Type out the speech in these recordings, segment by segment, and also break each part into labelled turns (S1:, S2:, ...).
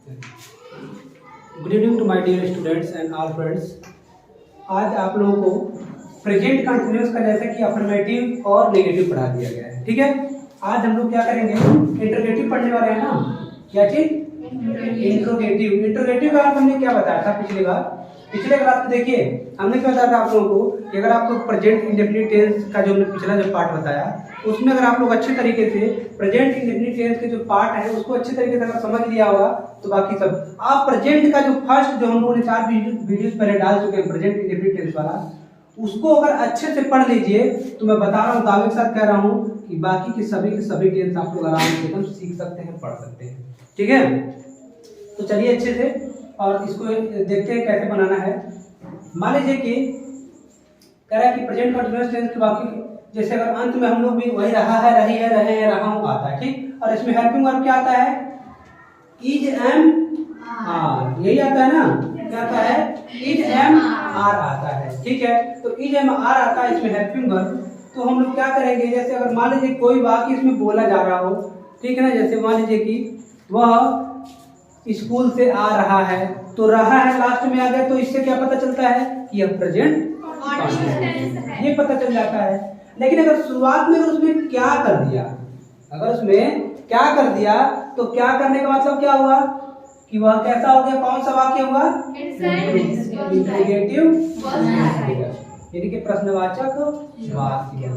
S1: Good evening to my dear students and all friends. आज आप लोगों को प्रेजेंट कंटिन्यूअस का जैसा कि अफर्मेटिव और नेगेटिव पढ़ा दिया गया है। ठीक है, आज हम लोग क्या करेंगे, इंटरोगेटिव पढ़ने वाले हैं ना। क्या चीज? इंटरोगेटिव। इंटरोगेटिव का हमने क्या बताया था पिछले क्लास में देखिए हमने क्या बताया था आप लोगों को कि अगर आपको प्रेजेंट इंडेफिनिट टेंस का जो हमने पिछला जो पार्ट बताया उसमें अगर आप लोग अच्छे तरीके से प्रेजेंट इंडेफिनिट टेंस के जो पार्ट है उसको अच्छे तरीके से अगर समझ लिया होगा तो बाकी सब आप प्रेजेंट का जो फर्स्ट जो हम लोगों ने 4 वीडियोस पहले डाल चुके हैं प्रेजेंट इंडेफिनिट टेंस वाला, उसको अगर अच्छे से पढ़ लीजिए तो मैं बता रहा हूँ, दावे के साथ कह रहा हूँ कि बाकी के सभी टेंस आप लोग आराम से एकदम सीख सकते हैं, पढ़ सकते हैं। ठीक है, तो चलिए अच्छे से और इसको देखते हैं कैसे बनाना है। मान लीजिए कि कह रहा है कि प्रेजेंट कंटीन्यूअस टेंस के बाकी जैसे अगर अंत में हम लोग भी वही रहा है, रही है, रहे हैं, रहा हूं आता है। ठीक, और इसमें हेल्पिंग वर्ब क्या आता है? इज एम आर, यही आता है ना। क्या आता है? इज एम आर आता है। ठीक है, तो इज एम आर आता है इसमें हेल्पिंग वर्ब। तो हम लोग क्या करेंगे, जैसे अगर मान लीजिए कोई वाक्य इसमें बोला जा रहा हो, ठीक है ना, जैसे मान लीजिए कि वह स्कूल से आ रहा है, तो रहा है लास्ट में आ गया, तो इससे क्या पता चलता है कि यह प्रेजेंट ये पता चल जाता है। लेकिन अगर शुरुआत में अगर उसमें क्या कर दिया, अगर उसमें क्या कर दिया तो क्या करने का मतलब क्या हुआ कि वह कैसा हो गया, कौन सा वाक्य हुआ? इंटरोगेटिव, यानी कि प्रश्नवाचक वाक्य।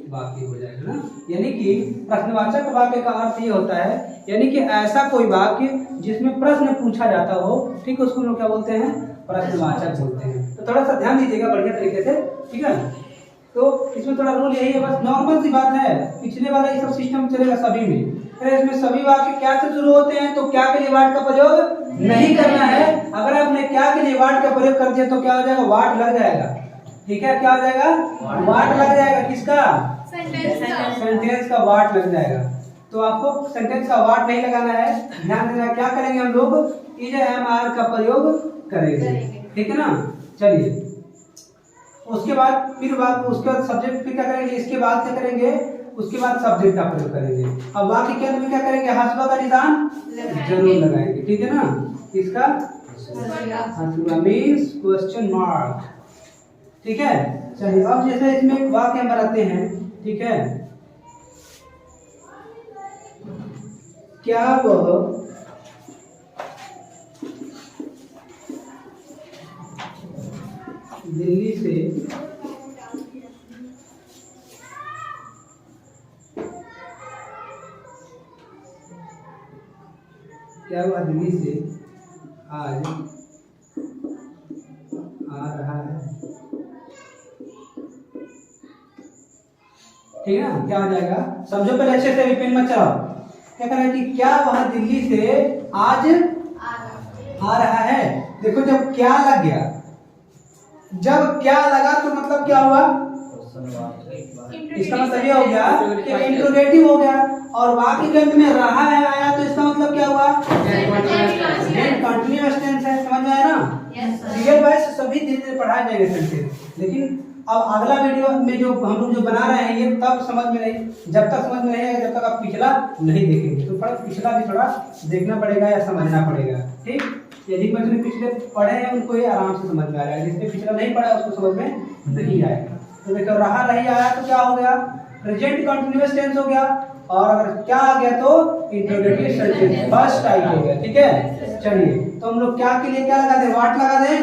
S1: वाक्य हो जाएगा ना, यानी कि प्रश्नवाचक वाक्य का अर्थ ये होता है यानी कि ऐसा कोई वाक्य जिसमें प्रश्न पूछा जाता हो, ठीक, उसको लोग क्या बोलते हैं? प्रश्नवाचक बोलते हैं। तो थोड़ा सा ध्यान दीजिएगा बढ़िया तरीके से, ठीक है। तो इसमें थोड़ा रूल यही है, बस नॉर्मल सी बात है, पिछले वाला ये सब सिस्टम चलेगा सभी में। इसमें सभी वाक्य क्या से शुरू होते हैं, तो क्या के लिए वाट का प्रयोग नहीं करना है। अगर आपने क्या के लिए वाट का प्रयोग कर दिया तो क्या हो जाएगा? वाट लग जाएगा। ठीक है, क्या हो जाएगा? वाट लग जाएगा। किसका? सेंटेंस का वाट लग जाएगा। तो आपको सेंटेंस का वाट नहीं लगाना है, ध्यान देना। क्या करेंगे हम लोग? इज एम आर का प्रयोग करेंगे, ठीक है ना। चलिए, उसके बाद फिर उसके बाद सब्जेक्ट फिर क्या करेंगे, इसके बाद क्या करेंगे, उसके बाद सब्जेक्ट का प्रयोग करेंगे। अब वाक्य के अंत में क्या करेंगे? हस्बा का निशान जरूर लगाएंगे, ठीक है ना। इसका हस्बा मींस क्वेश्चन मार्क, ठीक है। चलिए, अब जैसे इसमें वाक्य हम बनाते हैं, ठीक है, क्या वह दिल्ली से आज आ रहा है? ठीक है ना, क्या हो जाएगा? समझो पहले अच्छे से, अभी पेन मत चलाओ। क्या कर रहा है कि क्या वह दिल्ली से आज आ रहा है? देखो, जब क्या लग गया, जब क्या लगा तो मतलब क्या हुआ? इसका मतलब ये हो गया कि इंट्रोगेटिव हो गया। और वाक्य के अंत में रहा है आया तो इसका मतलब क्या हुआ? कंटीन्यूअस टेंस है। समझ में आया ना? रियल वॉइस सभी धीरे धीरे पढ़ाए जाएंगे सेंटेंस, लेकिन अब अगला वीडियो में जो हम लोग जो बना रहे हैं ये तब समझ में नहीं, जब तक समझ में नहीं आएगा जब तक आप पिछला नहीं देखेंगे। तो पिछला भी थोड़ा देखना पड़ेगा या समझना पड़ेगा, ठीक। यदि बच्चों ने पिछले पढ़े हैं उनको ये आराम से समझ में आएगा, जिसने पिछला नहीं पढ़ा उसको समझ में नहीं आएगा। तो देखो, रहा रही आया तो क्या हो गया? प्रेजेंट कंटीन्यूअस टेंस हो गया। और अगर क्या आ गया तो इंट्रोगेटिव सेंटेंस फर्स्ट टाइप हो गया, ठीक है। चलिए, तो हम लोग क्या के लिए क्या लगा दें? वाट लगा दें।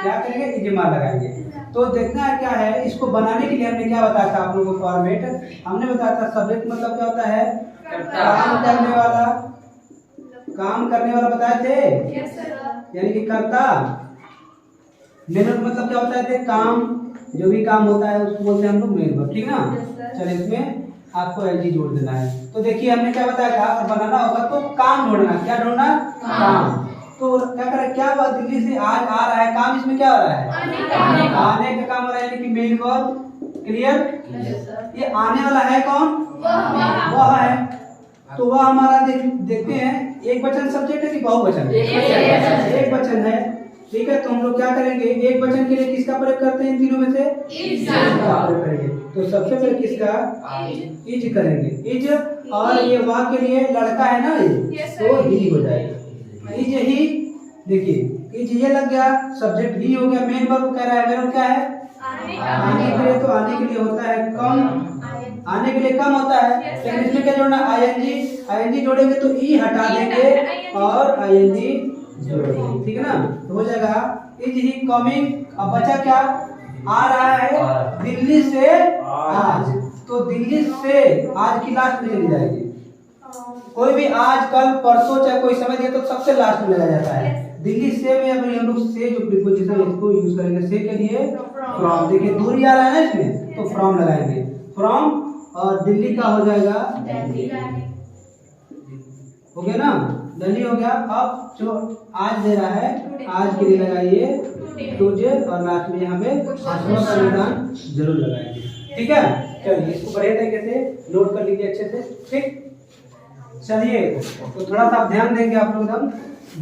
S1: क्या करेंगे? इजमार लगाएंगे। तो देखना है क्या है, इसको बनाने के लिए हमने क्या बताया था आप लोगों को? फॉर्मेट हमने बताया था। सब्जेक्ट मतलब क्या होता है? काम करने वाला, काम करने वाला बताए थे, यानी कि कर्ता। मेन वर्ब मतलब क्या होता है? काम, जो भी काम होता है उसको बोलते हैं हम लोग मेन वर्ब, ठीक ना। चलिए, इसमें आपको एलजी जोड़ देना है। तो देखिए हमने क्या बताया था, अगर बनाना होगा तो काम ढूंढना। क्या ढूंढना? काम। तो क्या करें, क्या हुआ? दिल्ली से आज आ रहा है, काम इसमें क्या हो रहा है? आने का काम हो रहा है, यानी कि मेन वर्ब। क्लियर? ये आने वाला है कौन? वह है। तो वह हमारा देखते हैं एक वचन सब्जेक्ट है कि बहुवचन? एक वचन है। ठीक है, तो हम लोग क्या करेंगे, एक वचन के लिए किसका प्रयोग करते हैं इन तीनों में से? इज का प्रयोग करेंगे। तो सबसे पहले किसका? इज करेंगे, इज। और ये वाह के लिए लड़का है ना ये, तो ही हो जाएगा, इज ही। देखिए इज ये लग गया, सब्जेक्ट ही हो गया, मेन वर्ब कह रहा है, मेन वर्ब क्या है? आने के लिए। तो आने के लिए होता है कम, आने के लिए कम होता है, लेकिन इसमें क्या जोड़ना? आईएनजी। आईएनजी जोड़ेंगे तो ई हटा देंगे और आईएनजी जोड़ देंगे, ठीक है ना? तो हो जाएगा इज ही कमिंग। अब बचा क्या? आ रहा है दिल्ली से आज, तो दिल्ली से आज की लास्ट में चली जाएगी। कोई भी आज कल परसों चाहे कोई समय दिया तो सबसे लास्ट में लगाया जाता है। दिल्ली से में अभी हम लोग से जो प्रीपोजिशन है इसको यूज करेंगे, से के लिए फ्रॉम। देखिए दूरी आ रहा है ना इसमें, तो फ्रॉम लगाएंगे, फ्रॉम। और दिल्ली का हो जाएगा हो गया ना, दिल्ली हो गया। अब जो आज दे रहा है, आज के लिए लगाइए टुडे, और लास्ट में यहाँ पे का निदान जरूर लगाएंगे, ठीक है? चलिए इसको बढ़िया तरीके से नोट कर लीजिए अच्छे से, ठीक? चलिए तो थोड़ा सा आप ध्यान देंगे, आप लोग एकदम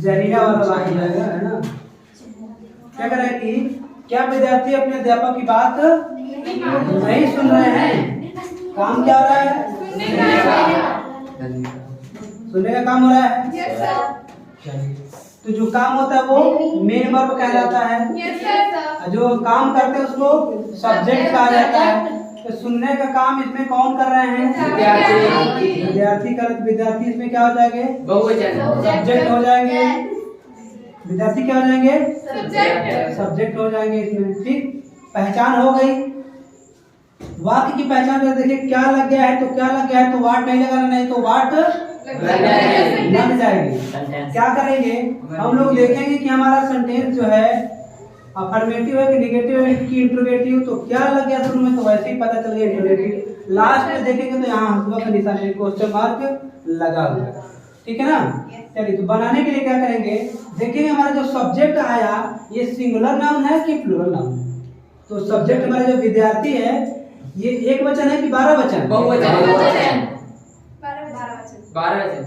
S1: जहरीला वाला बात हो जाएगा, है ना? क्या कर रहे हैं कि क्या विद्यार्थी अपने अध्यापक की बात नहीं सुन रहे हैं? काम क्या हो रहा है? सुनने का काम हो रहा है। yes, तो जो काम होता है वो मेन वर्ब कहलाता है। yes, जो काम करते हैं उसको सब्जेक्ट कहा जाता है। तो सुनने का काम इसमें कौन कर रहे हैं? विद्यार्थी। विद्यार्थी कर, विद्यार्थी इसमें क्या हो जाएंगे? सब्जेक्ट हो जाएंगे। विद्यार्थी क्या हो जाएंगे? सब्जेक्ट हो जाएंगे इसमें, ठीक? पहचान हो गई। वाक्य की पहचान कर देखिए, क्या लग गया है तो क्या लग गया है, तो वाट नहीं लगाना, नहीं तो वाट लग जाएगी। क्या करेंगे हम लोग, देखेंगे कि हमारा सेंटेंस जो है अफर्मेटिव है कि नेगेटिव है कि इंट्रोगेटिव। तो क्या लग गया शुरू में, तो वैसे ही पता चल गया इंट्रोगेटिव। लास्ट में देखेंगे तो यहाँ हंसुआ का निशान क्वेश्चन मार्क लगा हुआ है, ठीक है ना? चलिए तो बनाने के लिए क्या करेंगे, देखेंगे हमारा जो सब्जेक्ट आया ये सिंगुलर नाउन है कि प्लूरल नाउन है। तो सब्जेक्ट हमारा जो विद्यार्थी है ये एक वचन है कि 12 वचन?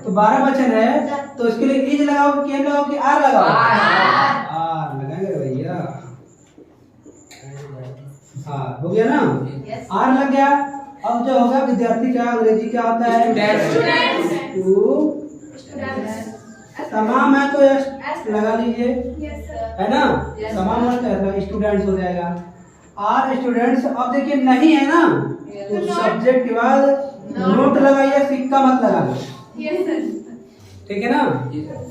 S1: तो 12 वचन है, तो इसके लिए इज लगाओ कि एम लगाओ कि आर लगाओ? आर लगाएंगे भैया। हाँ हो गया ना, आर लग गया। अब जो होगा विद्यार्थी क्या अंग्रेजी क्या होता है? तमाम है तो एस लगा लीजिए, है ना? तमाम है स्टूडेंट्स हो जाएगा। Are students. अब देखिए नहीं है ना, तो सब्जेक्ट के बाद नोट लगाइए, सिक्का मत लगाना, ठीक है ना?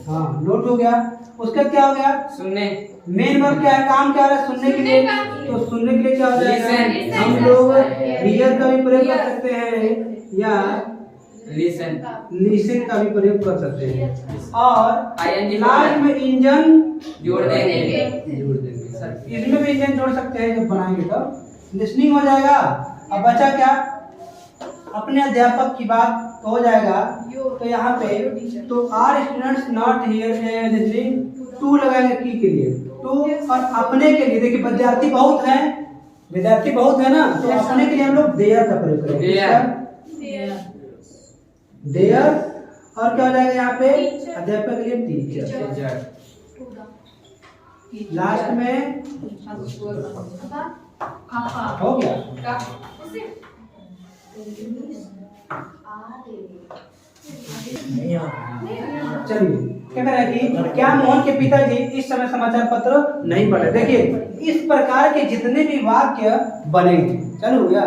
S1: हाँ नोट हो गया। उसका क्या हो गया? सुनने। मेन वर्ब क्या है, काम क्या है? सुनने के लिए। तो सुनने के लिए क्या हो जाएगा? हम लोग हियर का भी प्रयोग कर सकते हैं या लिसन का भी प्रयोग कर सकते हैं, और लास्ट में इंजन जोड़ देंगे। इसमें भी इंजन जोड़ सकते हैं जब बनाएंगे तब। लिसनिंग हो जाएगा। अब बचा क्या? अपने अध्यापक की बात तो हो जाएगा। तो यहाँ पे तो are students not here listening, to लगाएंगे की के लिए, टू। और अपने के लिए देखिए विद्यार्थी बहुत है, विद्यार्थी बहुत है ना, तो अपने के लिए हम लोग देयर का प्रयोग करेंगे, देयर। और क्या हो जाएगा यहाँ पे? अध्यापक के लिए टीचर। लास्ट में हो गया। चलिए क्या कर रहा है कि क्या मोहन के पिताजी इस समय समाचार पत्र नहीं पढ़ रहे? देखिए इस प्रकार के जितने भी वाक्य बनेंगे, चलो हो गया।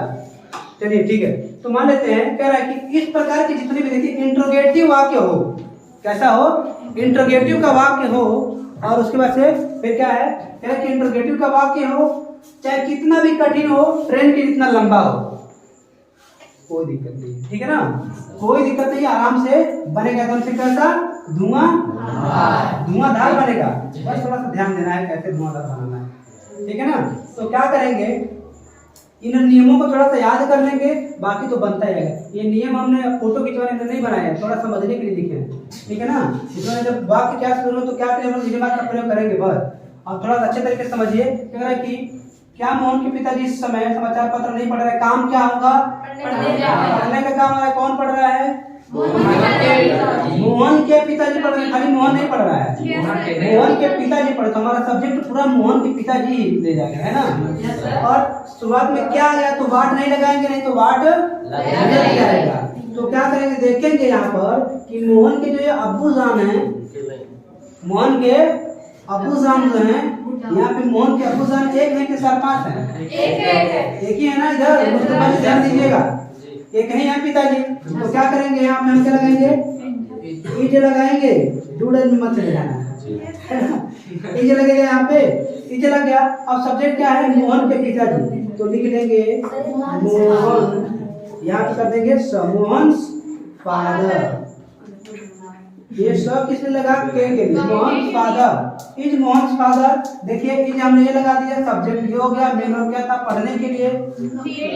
S1: चलिए ठीक है, तो मान लेते हैं कह रहा है कि इस प्रकार के जितने भी, देखिए इंट्रोगेटिव वाक्य हो, कैसा हो? इंट्रोगेटिव का वाक्य हो। और उसके बाद से फिर क्या है, कह रहा है कि इंट्रोगेटिव का वाक्य हो, चाहे कितना भी कठिन हो, ट्रेन की जितना लंबा हो, कोई दिक्कत नहीं, ठीक है ना? कोई दिक्कत नहीं, आराम से बनेगा एकदम से। कैसा? धुआंधार बनेगा। बस थोड़ा सा ध्यान देना है कैसे धुआंधार बनाना है, ठीक है ना? तो क्या करेंगे, इन नियमों को थोड़ा सा याद कर लेंगे, बाकी तो बनता ही रहेगा। ये नियम हमने फोटो खिंचवाने नहीं बनाए हैं, थोड़ा समझने के लिए लिखे हैं, ठीक है ना? इसमें जब वाक्य क्या शुरू हो तो क्या करें, हम नियम का प्रयोग करेंगे बस। और थोड़ा सा अच्छे तरीके से समझिए। कह रहा है कि क्या मोहन के पिताजी इस समय समाचार पत्र नहीं पढ़ रहे? काम क्या होगा? पढ़ने का काम है। कौन पढ़ रहा है? मोहन के पिताजी पढ़ रहे हैं, खाली मोहन नहीं पढ़ रहा है, मोहन के पिताजी पढ़, तो हमारा सब्जेक्ट पूरा मोहन के पिताजी ले जाएगा, है ना। और शुरुआत में क्या आ गया, तो वाट नहीं लगाएंगे, नहीं तो वाट लग जाएगा। तो क्या करेंगे, देखेंगे यहाँ पर कि मोहन के जो अब्बू जान है, मोहन के अब्बू जान जो है, यहाँ पे मोहन के अब्बू जान एक है कि 4-5 है? एक ही है ना। इधर मुझे ध्यान दीजिएगा, एक है यहाँ पिताजी। तो क्या करेंगे, यहाँ पे हम क्या लगाएंगे, ईजे लगाएंगे, डूडल में मत चले जाना, ईजे लगेगा यहाँ पे, ईजे लग गया। अब सब्जेक्ट क्या है, मोहन के पिताजी, तो लिख देंगे मोहन, यहाँ पे कर देंगे मोहन्स फादर। ये सब किसने लगा, के लिए, Mohan father, is Mohan father. देखिए इज हमने ये लगा दिया, सब्जेक्ट ये हो गया, मेन और क्या था, पढ़ने के लिए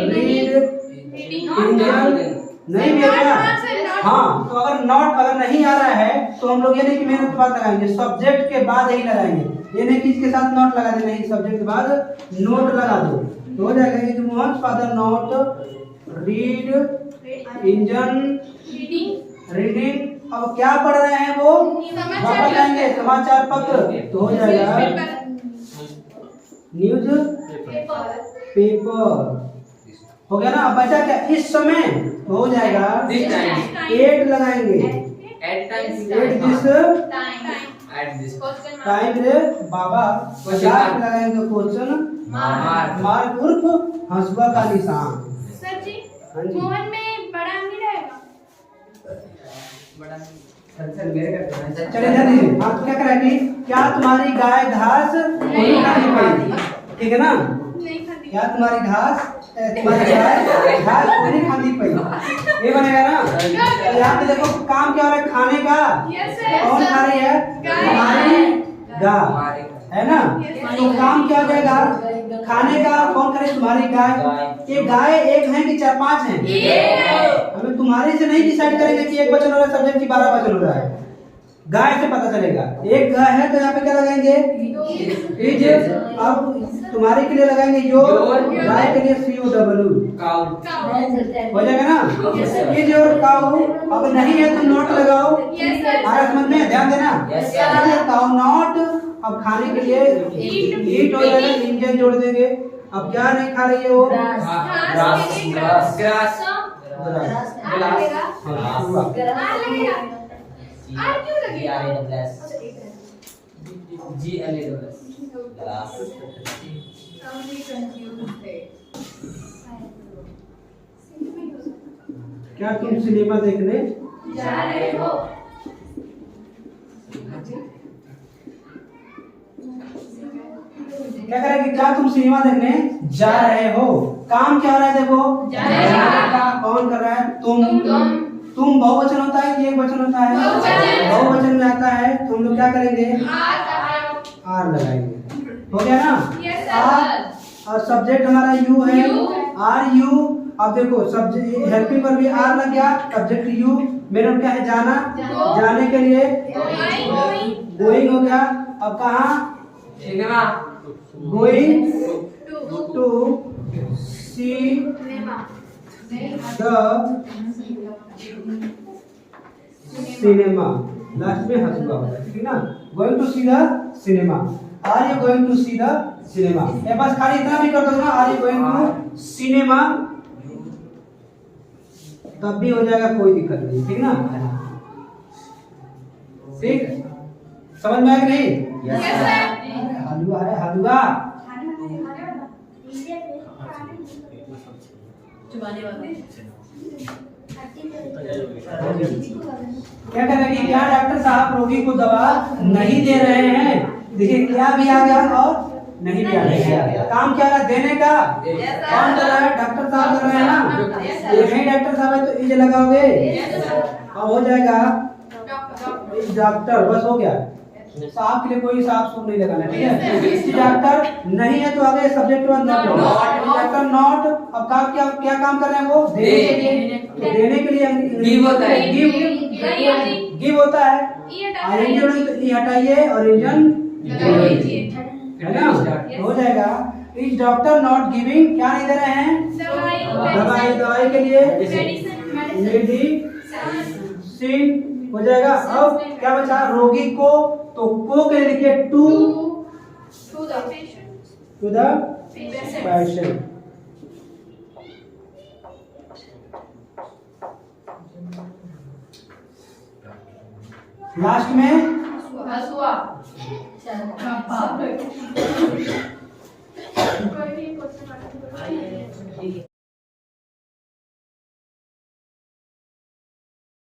S1: रीड, नहीं मिलेगा। हाँ, तो अगर नॉट अगर नहीं आ रहा है तो हम लोग ये नहीं कि मेन के बाद लगाएंगे, सब्जेक्ट के बाद ही लगाएंगे। ये नहीं कि इसके साथ नॉट लगा दे, नहीं, सब्जेक्ट के बाद नोट लगा दो तो हो जाएगा। Is Mohan father not read engine reading. अब क्या पढ़ रहे हैं वो, वापस आएंगे समाचार पत्र, तो हो जाएगा न्यूज पेपर। हो गया ना। अब बचा क्या, इस समय, तो हो जाएगा 8 लगाएंगे, एट दिस टाइम रे बाबा। 50 लगाएंगे क्वेश्चन मार्क उर्फ हंसुआ का निशान।
S2: सर जी,
S1: हाँ जी,
S2: मोहन में बड़ा नहीं रहेगा,
S1: चले जाने। हाँ, तो क्या करा कि क्या तुम्हारी गाय घास नहीं खाती पड़ी, ठीक है ना। क्या तुम्हारी घास, तुम्हारी गाय घास नहीं खाती पड़ी, ये बनेगा ना। तो यहाँ पे देखो काम क्या हो रहा है, खाने का। कौन खा रही है, हमारी गाय, है ना। तो काम क्या हो जाएगा, खाने का कौन करे, तुम्हारी गाय। ये गाय एक है कि 4-5 है, हमें तुम्हारे से नहीं डिसाइड करेंगे कि एक वचन हो रहा है सब्जेक्ट की 12 वचन हो रहा है, गाय से पता चलेगा। एक गाय है तो यहाँ पे क्या लगाएंगे, इज। अब तुम्हारे के लिए लगाएंगे योर, गाय के लिए COW, हो जाएगा ना। इज योर काऊ। अब नहीं है तो नॉट लगाओ, समझ में, ध्यान देना। काऊ नॉट, अब खाने के लिए ईट हो जाएगा, इंजन जोड़ देंगे। अब क्या नहीं खा रही है वो, क्या तुम सिनेमा देखने
S2: जा रहे हो,
S1: क्या करेंगे, क्या तुम सिनेमा देखने जा रहे हो। काम क्या हो रहा है, देखो कौन कर रहा है, तुम बहुवचन होता है कि एक वचन होता है, बहुवचन में आता है। तो हम लोग क्या करेंगे, आर लगाएंगे, हो गया ना। आर, और सब्जेक्ट हमारा यू है, आर यू। अब देखो सब्जेक्ट हेल्पिंग पर भी आर लग गया, सब्जेक्ट यू। मेरा क्या है, जाना, जाने के लिए गोइंग हो गया। अब कहाँ, going to see the cinema, last में हंसुआ होगा, ठीक है ना। Going to see the cinema, are you going to see the cinema. ये बस खाली इतना भी कर दो ना, are you going to cinema, तब भी हो जाएगा, कोई दिक्कत नहीं, ठीक ना। ठीक, समझ में आया कि नहीं। हलवा है, हलवा क्या करेंगे, क्या डॉक्टर साहब रोगी को दवा नहीं दे रहे हैं। देखिए क्या भी आ गया और नहीं भी आ गया। काम क्या है, देने का। कौन कर रहा है, डॉक्टर साहब कर रहे हैं ना। ये नहीं डॉक्टर साहब है तो इज लगाओगे, अब हो जाएगा डॉक्टर, बस हो गया। साहब के लिए कोई साहब सुन नहीं लगाना, ठीक है। डॉक्टर नहीं है तो आगे सब्जेक्ट वन डॉक्टर नॉट। अब काम क्या काम कर रहे हैं वो, देने के लिए। तो देने के लिए गिव होता है, गिव होता है। इंजन हटाइए और इंजन है ना, हो जाएगा। इज डॉक्टर नॉट गिविंग, क्या नहीं दे रहे हैं, दवाई के लिए मेडिसिन 16 हो जाएगा। अब क्या बचा रोगी को, तो को के लिए लिखिए to
S2: To the patient.
S1: The
S2: Patient.
S1: Patient. Last में
S2: हसुआ। कोई भी क्वेश्चन